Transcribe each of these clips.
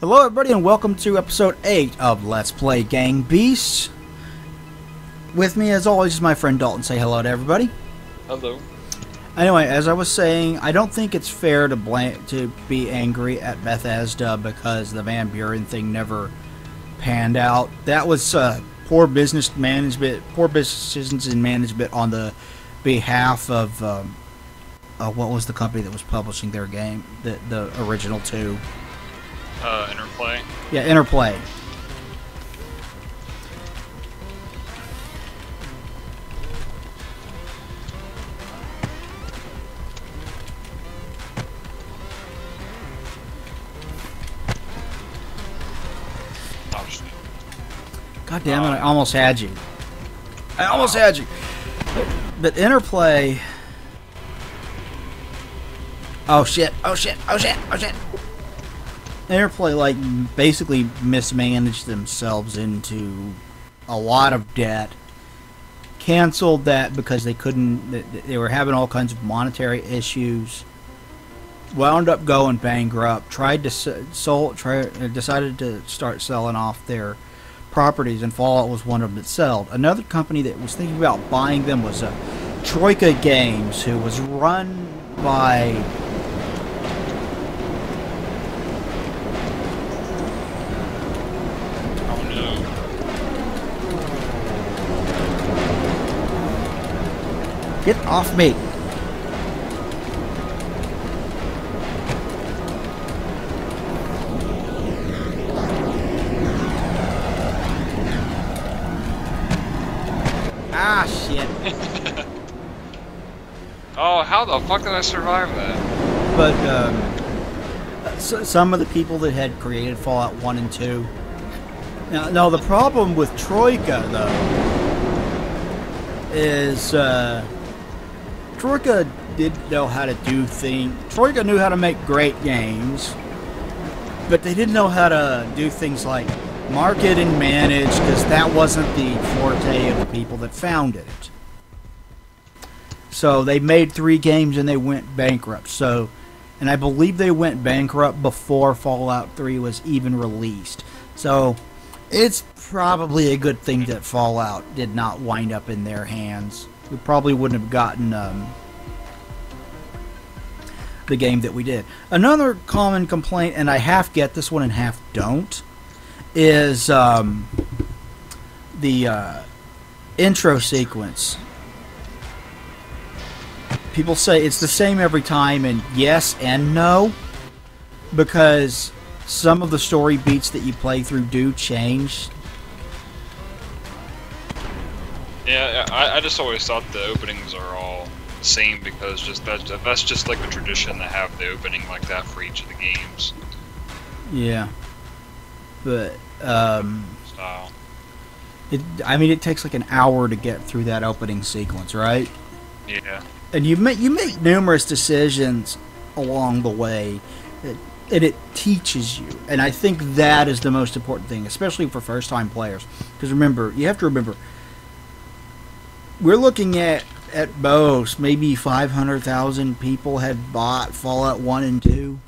Hello everybody and welcome to episode 8 of Let's Play Gang Beasts. With me as always is my friend Dalton. Say hello to everybody. Hello. Anyway, as I was saying, I don't think it's fair to be angry at Bethesda because the Van Buren thing never panned out. That was poor business management, poor decisions in management on the behalf of what was the company that was publishing their game, the original two. Interplay. Yeah, Interplay. Oh shit. God damn it, I almost had you. I almost had you. But Interplay... Oh shit, oh shit, oh shit, oh shit. Interplay, like, basically mismanaged themselves into a lot of debt. Canceled that because they couldn't... They were having all kinds of monetary issues. Wound up going bankrupt. Decided to start selling off their properties, and Fallout was one of them that sold. Another company that was thinking about buying them was Troika Games, who was run by... Get off me! Ah, shit. Oh, how the fuck did I survive that? But, some of the people that had created Fallout 1 and 2... Now the problem with Troika, though, is, Troika didn't know how to do things. Troika knew how to make great games, but they didn't know how to do things like market and manage, because that wasn't the forte of the people that founded it. So they made 3 games and they went bankrupt. So, and I believe they went bankrupt before Fallout 3 was even released. So it's probably a good thing that Fallout did not wind up in their hands. We probably wouldn't have gotten the game that we did. Another common complaint, and I half get this one and half don't, is the intro sequence. People say it's the same every time, and yes and no, because some of the story beats that you play through do change. Yeah, I just always thought the openings are all the same because that's just like the tradition to have the opening like that for each of the games. Yeah, but Style. I mean, it takes like an hour to get through that opening sequence, right? Yeah. And you make numerous decisions along the way, and it teaches you. And I think that is the most important thing, especially for first-time players. Because remember, you have to remember, we're looking at most maybe 500,000 people had bought Fallout 1 and 2.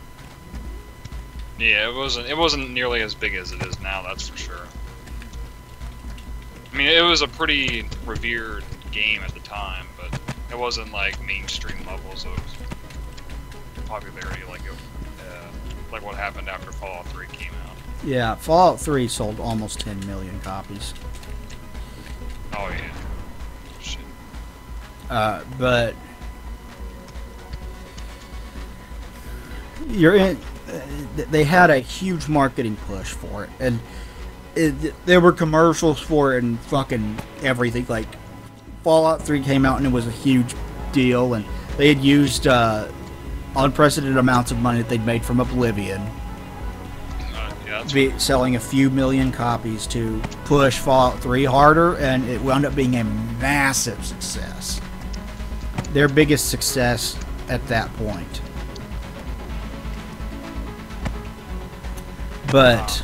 Yeah, it wasn't nearly as big as it is now, that's for sure. I mean, it was a pretty revered game at the time, but it wasn't like mainstream levels of popularity like what happened after Fallout 3 came out. Yeah, Fallout 3 sold almost 10 million copies. Oh yeah. Shit. But you're in. They had a huge marketing push for it, and there were commercials for it and fucking everything. Like Fallout 3 came out and it was a huge deal, and they had used unprecedented amounts of money that they'd made from Oblivion, selling a few million copies to push Fallout 3 harder, and it wound up being a massive success. Their biggest success at that point. But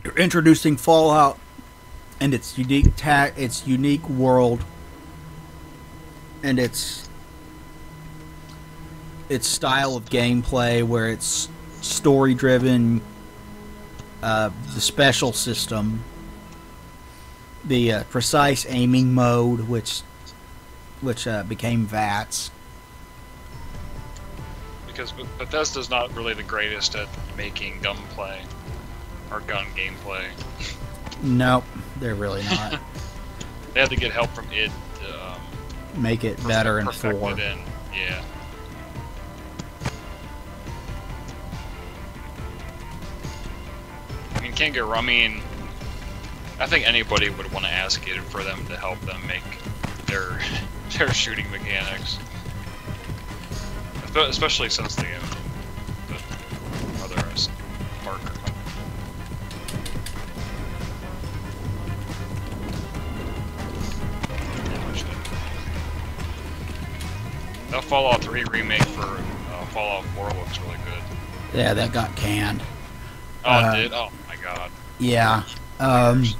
you're introducing Fallout and its unique world, and its its style of gameplay, where it's story driven, the special system, the precise aiming mode, which became VATS. Because Bethesda's not really the greatest at making gunplay or gun gameplay. Nope, they're really not. They had to get help from id to make it better in perfect 4. it in. Yeah. I mean, can't get wrong. I mean, I think anybody would want to ask it for them to help them make their shooting mechanics, especially since the other partner company. That Fallout 3 remake for Fallout 4 looks really good. Yeah, that got canned. Oh, it did? Oh my god. Yeah. And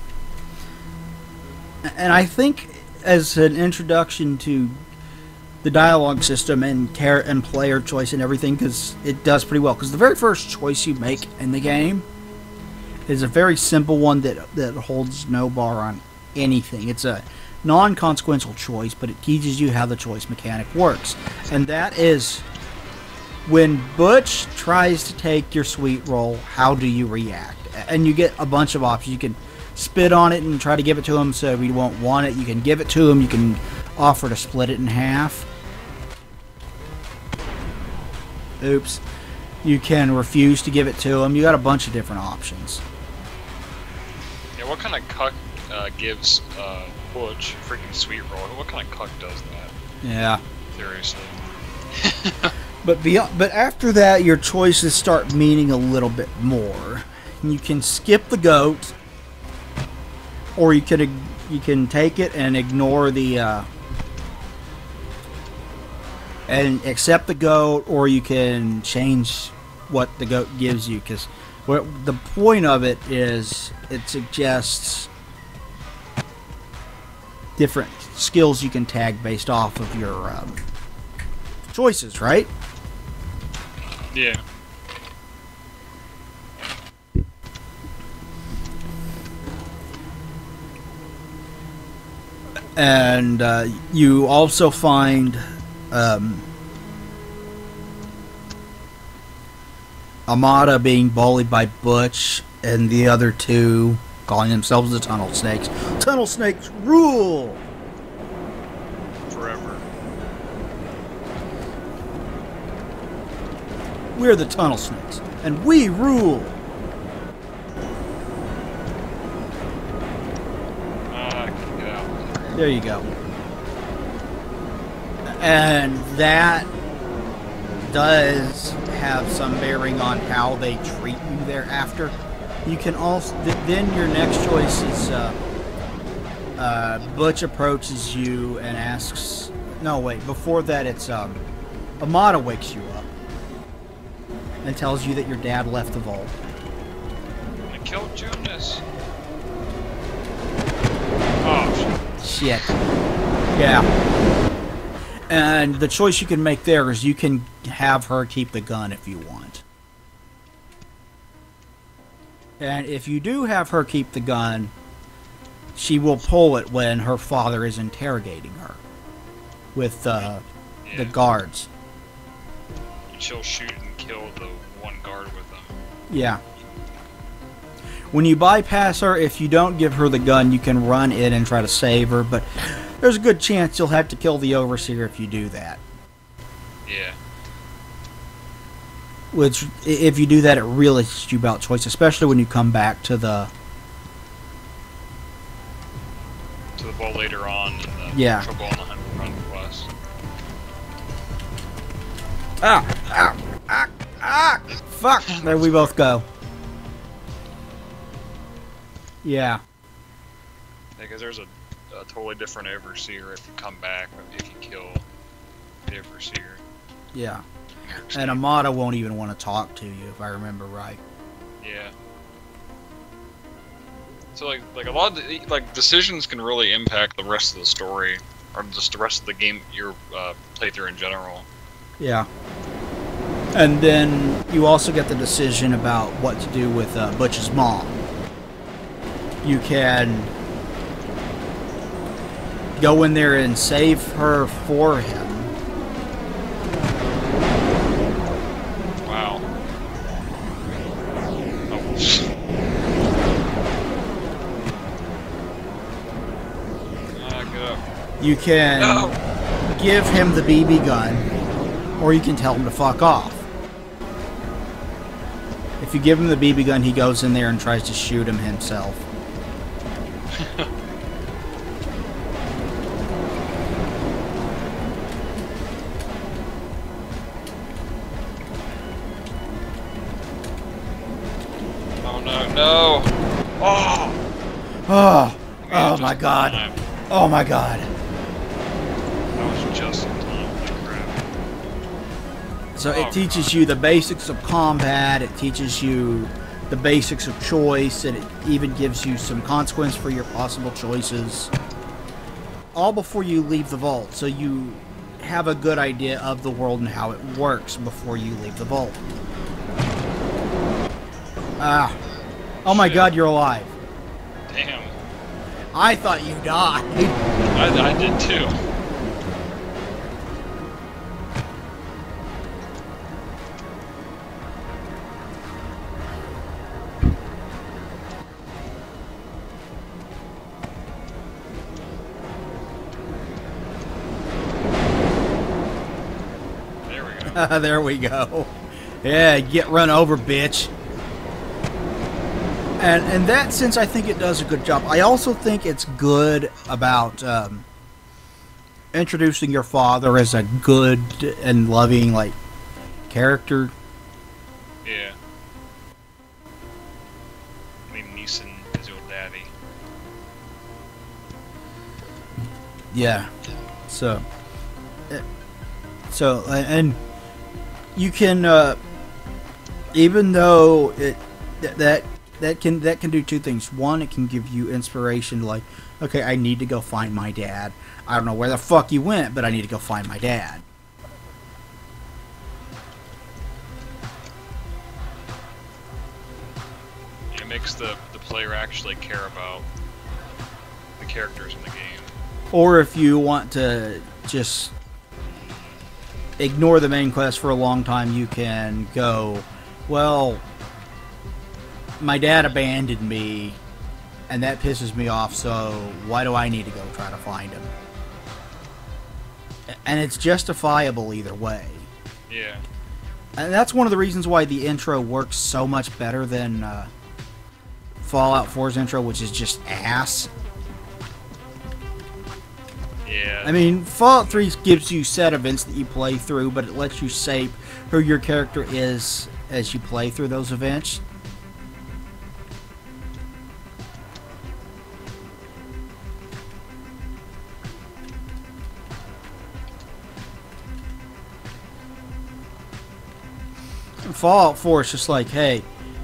I think as an introduction to the dialogue system and player choice and everything, because it does pretty well. Because the very first choice you make in the game is a very simple one that holds no bar on anything. It's a non-consequential choice, but it teaches you how the choice mechanic works. And that is, when Butch tries to take your sweet roll, how do you react? And you get a bunch of options. You can spit on it and try to give it to him so he won't want it. You can give it to him. You can offer to split it in half. Oops. You can refuse to give it to him. You got a bunch of different options. Yeah, what kind of cuck gives Butch freaking sweet roll? What kind of cuck does that? Yeah. Seriously. But after that, your choices start meaning a little bit more. You can skip the goat, or you can take it and ignore the and accept the goat, or you can change what the goat gives you. Because the point of it is, it suggests different skills you can tag based off of your choices, right? Yeah. And you also find Amada being bullied by Butch and the other two, calling themselves the Tunnel Snakes. Tunnel Snakes rule! Forever. We're the Tunnel Snakes, and we rule! Get out. There you go. And that does have some bearing on how they treat you thereafter. You can also then your next choice is Butch approaches you and asks. No, wait. Before that, it's Amada wakes you up and tells you that your dad left the vault. I killed Jonas. Oh Shit. Yeah. And the choice you can make there is you can have her keep the gun if you want. And if you do have her keep the gun, she will pull it when her father is interrogating her with the guards. And she'll shoot and kill the one guard with them. Yeah. When you bypass her, if you don't give her the gun, you can run in and try to save her, but there's a good chance you'll have to kill the Overseer if you do that. Yeah. Which, if you do that, it really teaches you about choice, especially when you come back to the ball later on in the Trouble on the Run quest. Fuck! There we both go. Yeah. Because there's a totally different Overseer if you come back, if you kill the Overseer. Yeah. And Amada won't even want to talk to you, if I remember right. Yeah. So like a lot of decisions can really impact the rest of the story, or just the rest of the game, your playthrough in general. Yeah. And then you also get the decision about what to do with Butch's mom. You can go in there and save her for him. Wow. Oh. Get up. You can give him the BB gun, or you can tell him to fuck off. If you give him the BB gun, he goes in there and tries to shoot him himself. Oh no, no! Oh! Oh my god. Time. Oh my god. That was just in time, holy crap. So it teaches you the basics of combat, it teaches you the basics of choice, and it even gives you some consequence for your possible choices. All before you leave the vault, so you have a good idea of the world and how it works before you leave the vault. Oh my god, you're alive. Damn. I thought you died. I did too. There we go. There we go. Yeah, get run over, bitch. And that sense, I think it does a good job. I also think it's good about introducing your father as a good and loving, like, character. Yeah. Liam Neeson is your daddy. Yeah. So, and you can, even though that can do two things. One, it can give you inspiration, like, okay, I need to go find my dad. I don't know where the fuck you went, but I need to go find my dad. It makes the player actually care about the characters in the game. Or if you want to just ignore the main quest for a long time, you can go, well, my dad abandoned me, and that pisses me off, so why do I need to go try to find him? And it's justifiable either way. Yeah. And that's one of the reasons why the intro works so much better than Fallout 4's intro, which is just ass. Yeah. I mean, Fallout 3 gives you set events that you play through, but it lets you shape who your character is as you play through those events. Fallout 4 is just like, hey,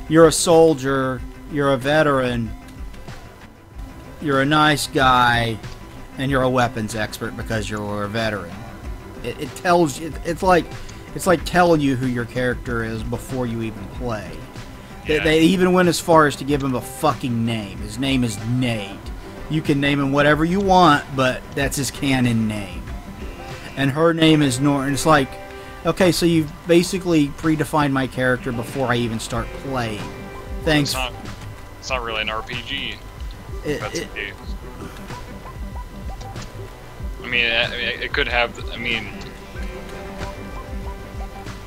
you're a soldier, you're a veteran, you're a nice guy, and you're a weapons expert because you're a veteran. It tells you, it's like telling you who your character is before you even play. Yeah. They even went as far as to give him a fucking name. His name is Nate. You can name him whatever you want, but that's his canon name. And her name is Norton. It's like, okay, so you've basically predefined my character before I even start playing. Thanks. It's not really an RPG. That's the case. I mean, it could have. I mean,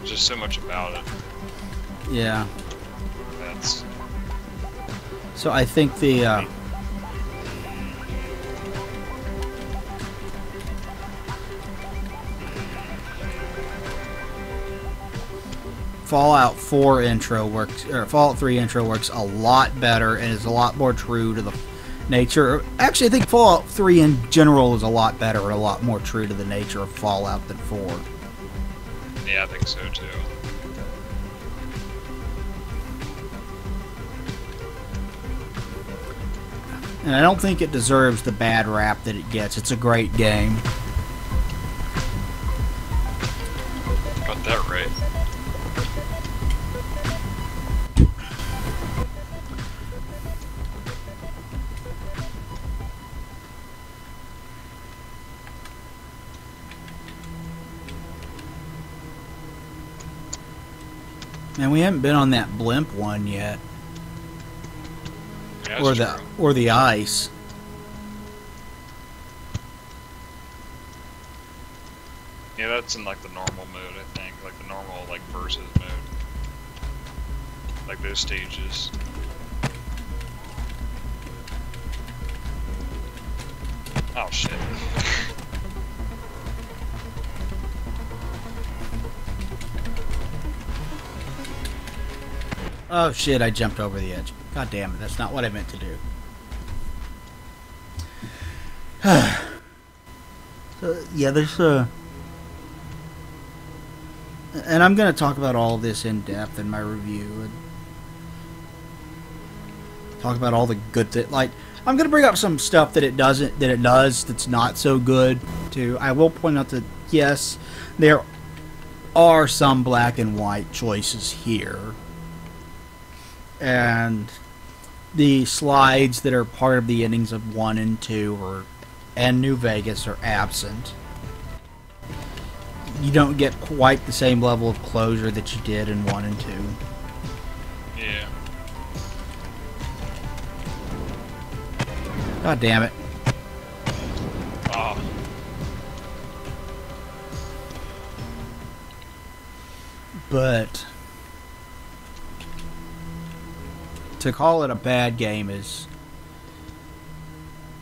just so much about it. Yeah. That's. So I think the. Fallout 4 intro works, or Fallout 3 intro works a lot better and is a lot more true to the nature. Actually, I think Fallout 3 in general is a lot better and a lot more true to the nature of Fallout than 4. Yeah, I think so too. And I don't think it deserves the bad rap that it gets. It's a great game. Got that right. Man, we haven't been on that blimp one yet. Yeah, Or that's the true. or the ice. Yeah, that's in like the normal mode, I think. Like the normal like versus mode. Like those stages. Oh shit. Oh shit, I jumped over the edge. God damn it, that's not what I meant to do. So, yeah, there's and I'm going to talk about all of this in depth in my review. And talk about all the good like I'm going to bring up some stuff that it does that's not so good too. I will point out that yes, there are some black and white choices here. And the slides that are part of the endings of 1 and 2 and New Vegas are absent. You don't get quite the same level of closure that you did in 1 and 2. Yeah. God damn it. Oh. But to call it a bad game is...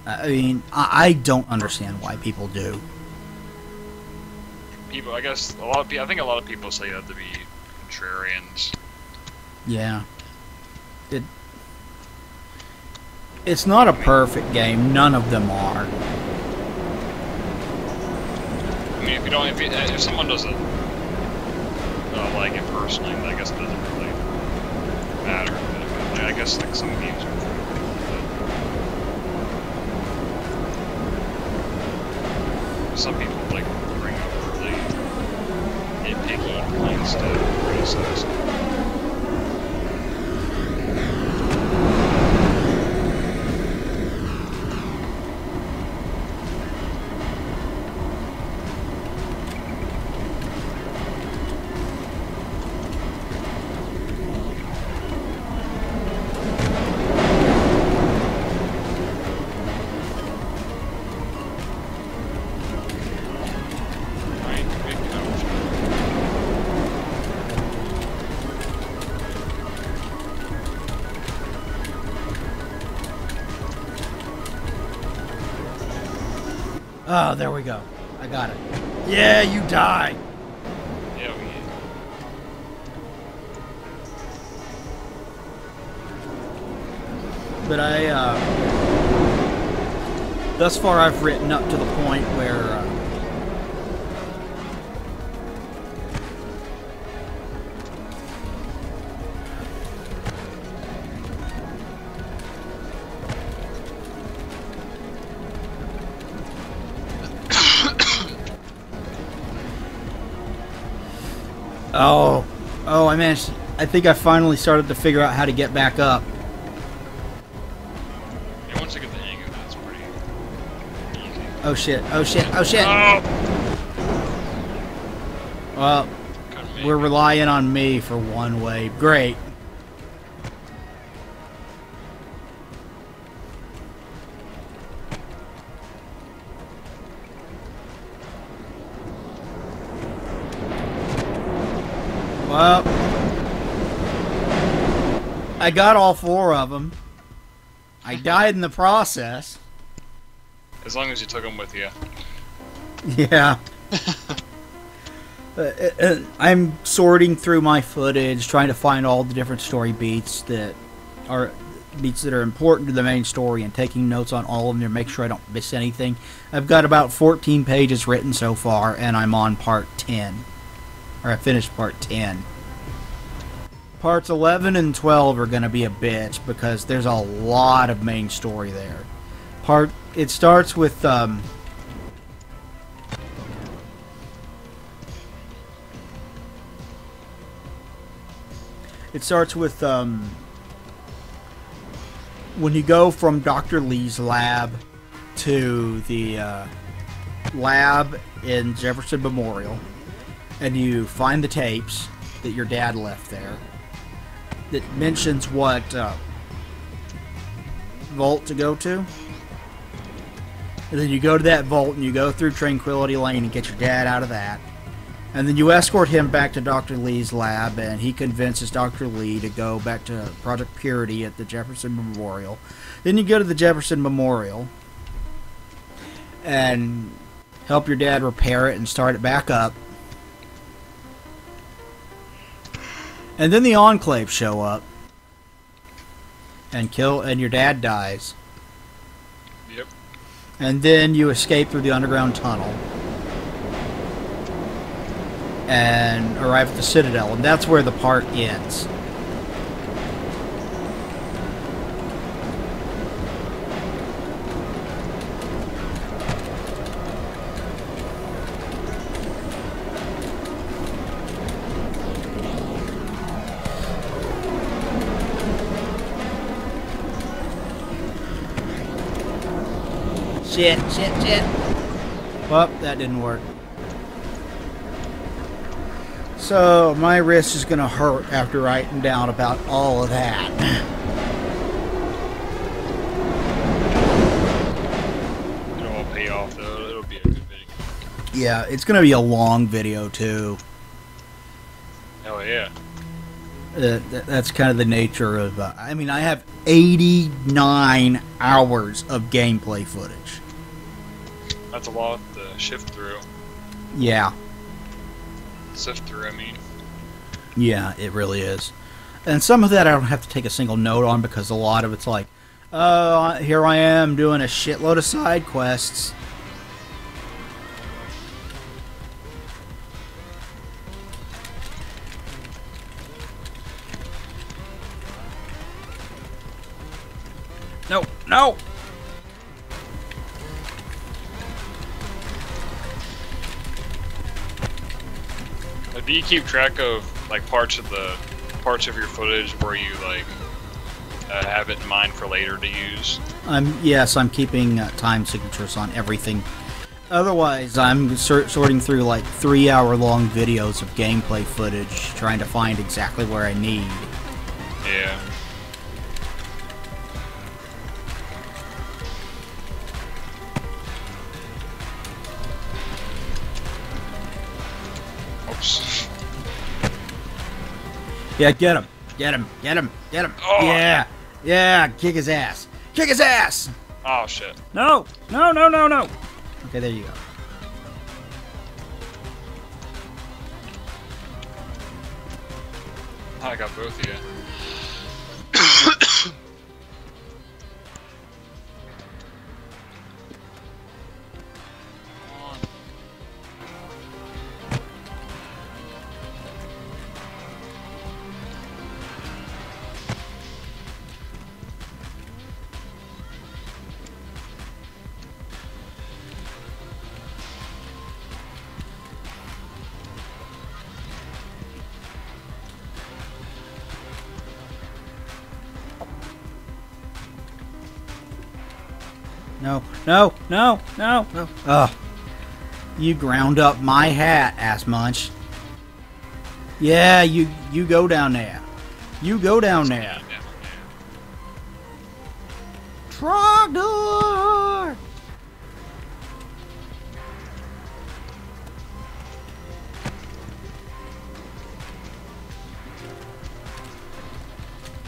I mean, I don't understand why people do. People, I guess a lot of people. I think a lot of people say that to be contrarians. Yeah. It's not a perfect game. None of them are. I mean, if someone doesn't like it personally, I guess it doesn't really matter. But I guess like some games are. Some people like bring up really nitpicky points to criticize. Oh, there we go. I got it. Yeah, you die. Yeah, we. But thus far I've written up to the point where Oh, I managed. I think I finally started to figure out how to get back up. Yeah, once you get the hang of it, it's pretty easy. Oh shit, oh shit, oh shit! Oh! Well, Couldn't make we're it. relying on me for one way. Great. Well, I got all 4 of them. I died in the process. As long as you took them with you. Yeah. I'm sorting through my footage, trying to find all the different story beats that are important to the main story, and taking notes on all of them to make sure I don't miss anything. I've got about 14 pages written so far, and I'm on part 10. Or I finished part 10. Parts 11 and 12 are going to be a bitch because there's a lot of main story there. It starts with when you go from Dr. Lee's lab to the lab in Jefferson Memorial, and you find the tapes, that your dad left there that mentions what vault to go to. And then you go to that vault and you go through Tranquility Lane and get your dad out of that. And then you escort him back to Dr. Lee's lab, and he convinces Dr. Lee to go back to Project Purity at the Jefferson Memorial. Then you go to the Jefferson Memorial and help your dad repair it and start it back up. And then the Enclave show up and your dad dies. Yep. And then you escape through the underground tunnel and arrive at the Citadel, and that's where the part ends. Shit. Well, that didn't work. So, my wrist is going to hurt after writing down about all of that. It'll all pay off, though. It'll be a good video. Yeah, it's going to be a long video, too. Hell yeah. That's kind of the nature of... I mean, I have 89 hours of gameplay footage. That's a lot to shift through. Yeah. Sift through, I mean. Yeah, it really is. And some of that I don't have to take a single note on because a lot of it's like, here I am doing a shitload of side quests. No! Do you keep track of like parts of your footage where you like have it in mind for later to use? Yes, I'm keeping time signatures on everything. Otherwise, I'm sorting through like 3-hour-long videos of gameplay footage, trying to find exactly where I need. Yeah. Oops. Yeah, get him. Oh, yeah, kick his ass. Oh shit. No. Okay, there you go. I got both of you. No. Ugh. You ground up my hat, ass munch. Yeah, you go down there. Trogdor!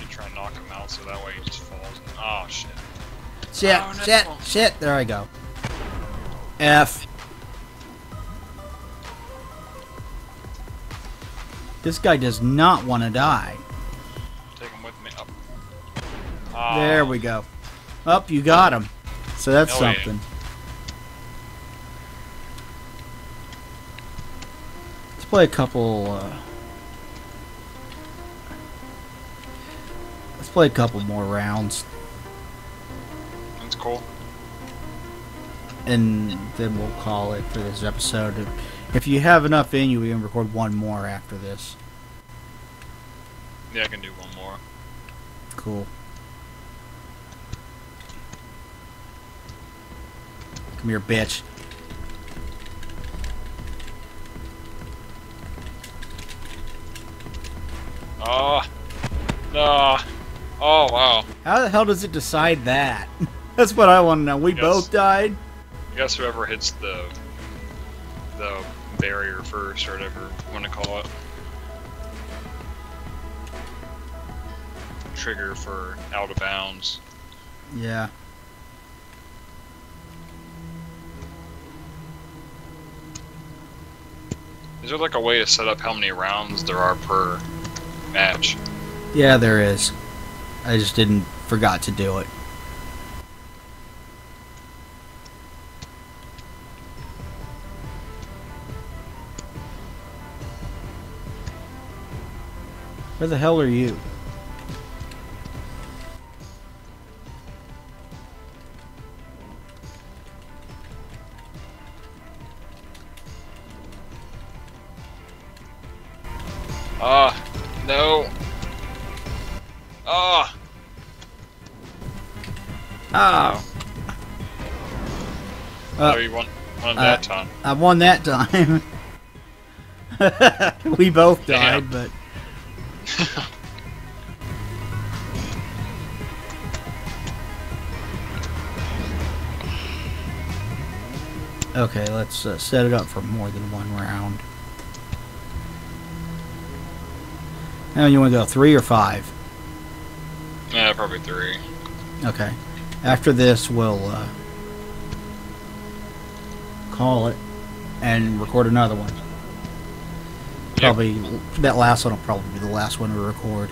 You try and knock him out so that way he just falls. Oh shit. Shit. There I go. F. This guy does not want to die. Take him with me up. There we go. Up, you got him. So that's something. Yeah. Let's play a couple. Let's play a couple more rounds. That's cool. And then we'll call it for this episode. If you have enough in you, we can record one more after this. Yeah, I can do one more. Cool. Come here, bitch. Oh, no. Oh, wow. How the hell does it decide that? That's what I want to know. We Yes. both died? I guess whoever hits the barrier first, or whatever you want to call it. Trigger for out of bounds. Yeah. Is there like a way to set up how many rounds there are per match? Yeah, there is. I just forgot to do it. Where the hell are you? No. Oh. Oh, you won that time. I won that time. We both died, Damn. but... Okay, let's set it up for more than one round. Now you want to go 3 or 5? Yeah, probably 3. Okay. After this, we'll call it and record another one. Probably that last one will probably be the last one we record.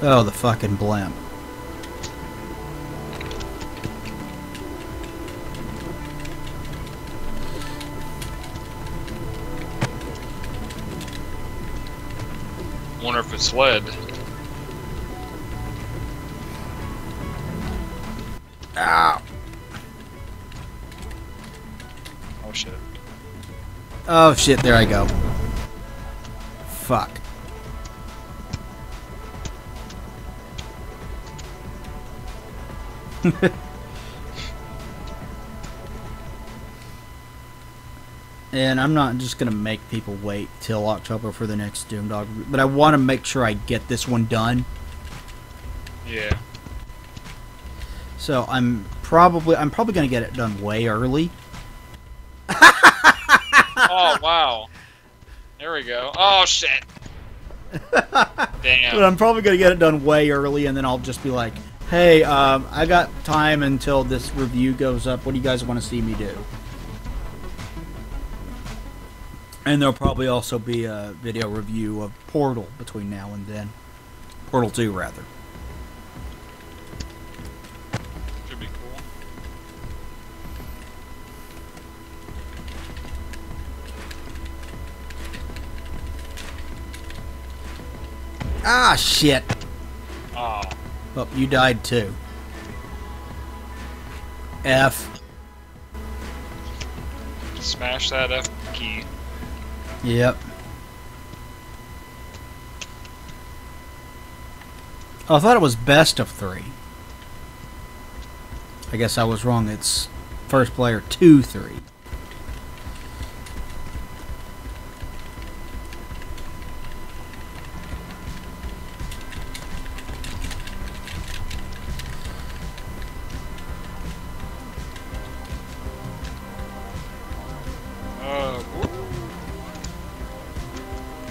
Oh, the fucking blimp. Wonder if it's lead. Ow. Oh shit. Oh shit, there I go. Fuck. And I'm not just going to make people wait till October for the next Doom Dog, but I want to make sure I get this one done. Yeah. So I'm probably going to get it done way early. Oh wow. There we go. Oh shit. Damn. But I'm probably going to get it done way early, and then I'll just be like, hey, I got time until this review goes up. What do you guys want to see me do? And there'll probably also be a video review of Portal between now and then. Portal 2, rather. Should be cool. Ah, shit. Oh. Oh, you died too. F. Smash that F key. Yep. Oh, I thought it was best of 3. I guess I was wrong. It's first player 2-3.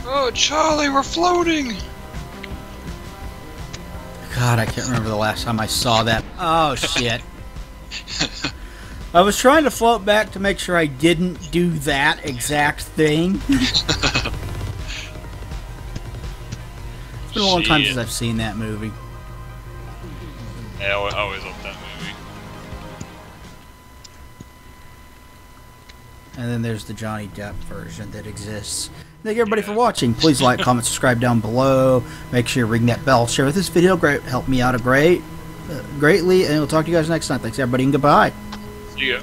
Oh, Charlie, we're floating! God, I can't remember the last time I saw that. Oh, shit. I was trying to float back to make sure I didn't do that exact thing. It's been a long time since I've seen that movie. Yeah, I always loved that movie. And then there's the Johnny Depp version that exists. Thank you everybody for watching. Please like, comment, subscribe down below. Make sure you ring that bell. Share this video. Help me out greatly. And we'll talk to you guys next time. Thanks everybody and goodbye. See ya.